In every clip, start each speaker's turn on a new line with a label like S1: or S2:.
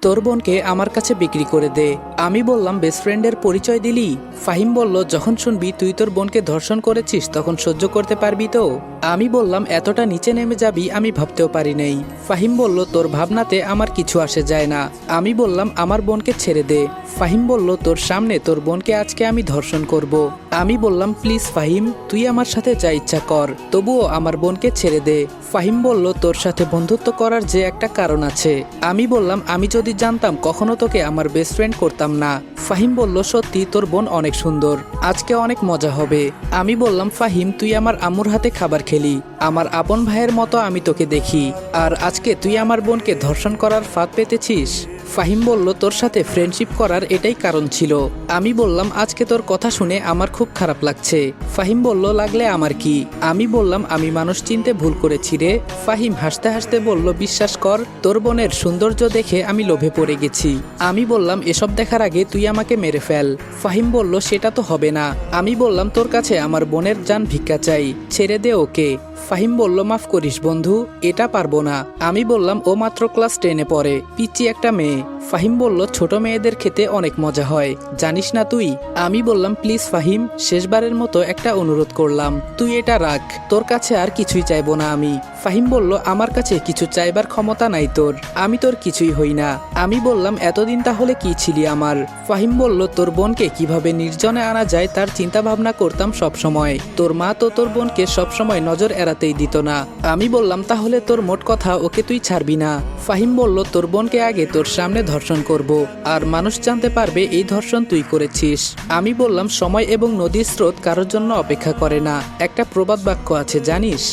S1: তোর বোনকে আমার কাছে বিক্রি করে দে। আমি বললাম বেস্ট ফ্রেন্ডের পরিচয় দিলি? ফাহিম বলল, যখন শুনবি তুই তোর বোনকে ধর্ষণ করেছিস তখন সহ্য করতে পারবি তো? আমি বললাম, এতটা নিচে নেমে যাবি আমি ভাবতেও পারি নাই। ফাহিম বলল, তোর ভাবনাতে আমার কিছু আসে যায় না। আমি বললাম, আমার বোনকে ছেড়ে দে। ফাহিম বলল, তোর সামনে তোর বোনকে আজকে আমি ধর্ষণ করব। আমি বললাম, প্লিজ ফাহিম, তুই আমার সাথে যা ইচ্ছা কর, তবুও আমার বোনকে ছেড়ে দে। ফাহিম বলল, তোর সাথে বন্ধুত্ব করার যে একটা কারণ আছে। আমি বললাম, আমি যদি জানতাম কখনো তোকে আমার বেস্ট ফ্রেন্ড করতাম না। ফাহিম বলল, সত্যি তোর বোন অনেক সুন্দর, আজকে অনেক মজা হবে। আমি বললাম, ফাহিম, তুই আমার আম্মুর হাতে খাবার খেলি, আমার আপন ভাইয়ের মতো আমি তোকে দেখি, আর আজকে তুই আমার বোনকে ধর্ষণ করার ফাঁদ পেতেছিস। ফাহিম বলল, তোর সাথে ফ্রেন্ডশিপ করার এটাই কারণ ছিল। আমি বললাম, আজকে তোর কথা শুনে আমার খুব খারাপ লাগছে। ফাহিম বলল, লাগলে আমার কি? আমি বললাম, আমি মানুষ চিনতে ভুল করেছি রে। ফাহিম হাসতে হাসতে বলল, বিশ্বাস কর, তোর বোনের সৌন্দর্য দেখে আমি লোভে পড়ে গেছি। আমি বললাম, এসব দেখার আগে তুই আমাকে মেরে ফেল। ফাহিম বলল, সেটা তো হবে না। আমি বললাম, তোর কাছে আমার বোনের জান ভিক্ষা চাই, ছেড়ে দে ওকে। ফাহিম বলল, মাফ করিস বন্ধু, এটা পারবো না। আমি বললাম, ও মাত্র ক্লাস 10-এ পড়ে, পিচ্চি একটা মেয়ে। ফাহিম বলল, ছোট মেয়েদের খেতে অনেক মজা হয়, জানিস না তুই? আমি বললাম, প্লিজ ফাহিম, শেষবারের মতো একটা অনুরোধ করলাম, তুই এটা রাখ, তোর কাছে আর কিছুই চাইবো না আমি। ফাহিম বলল, আমার কাছে কিছু চাইবার ক্ষমতা নাই তোর, আমি তোর কিছুই হই না। আমি বললাম, এতদিন তাহলে কি ছিলি আমার? ফাহিম বলল, তোর বোনকে কিভাবে নির্জনে আনা যায় তার চিন্তা ভাবনা করতাম সব সময়। তোর মা তো তোর বোনকে সবসময় নজর এড়াতেই দিত না। আমি বললাম, তাহলে তোর মোট কথা ওকে তুই ছাড়বি না? ফাহিম বলল, তোর বোনকে আগে তোর সামনে ধর্ষণ করব, আর মানুষ জানতে পারবে এই ধর্ষণ তুই করেছিস। আমি বললাম, সময় এবং নদীর স্রোত কারোর জন্য অপেক্ষা করে না, একটা প্রবাদ বাক্য আছে জানিস?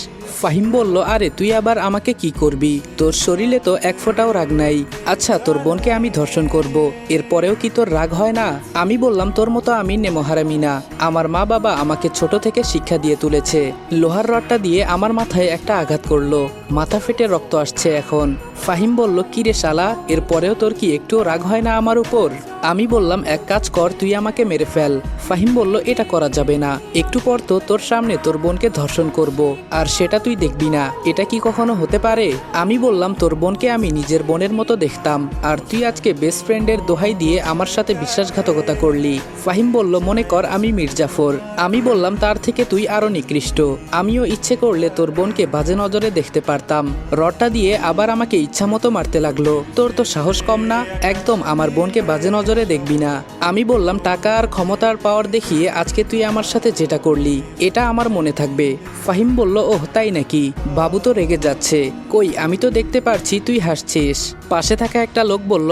S1: ফাহিম বলল, আরে তুই আবার আমাকে কি করবি? তোর শরীরে তো এক ফোঁটাও রাগ নাই। আচ্ছা, তোর বোনকে আমি ধর্ষণ করব, এরপরেও কি তোর রাগ হয় না? আমি বললাম, তোর মতো আমি নেমহারামি না। আমার মা বাবা আমাকে ছোট থেকে শিক্ষা দিয়ে তুলেছে। লোহার রডটা দিয়ে আমার মাথায় একটা আঘাত করলো, মাথা ফেটে রক্ত আসছে এখন। ফাহিম বলল, কি রে শালা, এরপরেও তোর কি একটুও রাগ হয় না আমার উপর? আমি বললাম, এক কাজ কর, তুই আমাকে মেরে ফেল। ফাহিম বলল, এটা করা যাবে না, একটু পর তো তোর সামনে তোর বোনকে ধর্ষণ করব, আর সেটা তুই দেখবি না, এটা কি কখনো হতে পারে? আমি বললাম, তোর বোনকে আমি নিজের বোনের মতো দেখতাম, আর তুই আজকে বেস্ট ফ্রেন্ডের দোহাই দিয়ে আমার সাথে বিশ্বাসঘাতকতা করলি। ফাহিম বলল, মনে কর আমি মির্জাফর। আমি বললাম, তার থেকে তুই আরো নিকৃষ্ট। আমিও ইচ্ছে করলে তোর বোনকে বাজে নজরে দেখতে পারতাম। রডটা দিয়ে আবার আমাকে ইচ্ছা মতো মারতে লাগলো। তোর তো সাহস কম না, একদম আমার বোনকে বাজে নজরে দেখবি না। আমি বললাম, টাকা আর ক্ষমতার পাওয়ার দেখিয়ে আজকে তুই আমার সাথে যেটা করলি এটা আমার মনে থাকবে। ফাহিম বলল, ওহ তাই নাকি? বাবু তো রেগে যাচ্ছে। কই, আমি তো দেখতে পারছি তুই হাসছিস। পাশে থাকা একটা লোক বলল,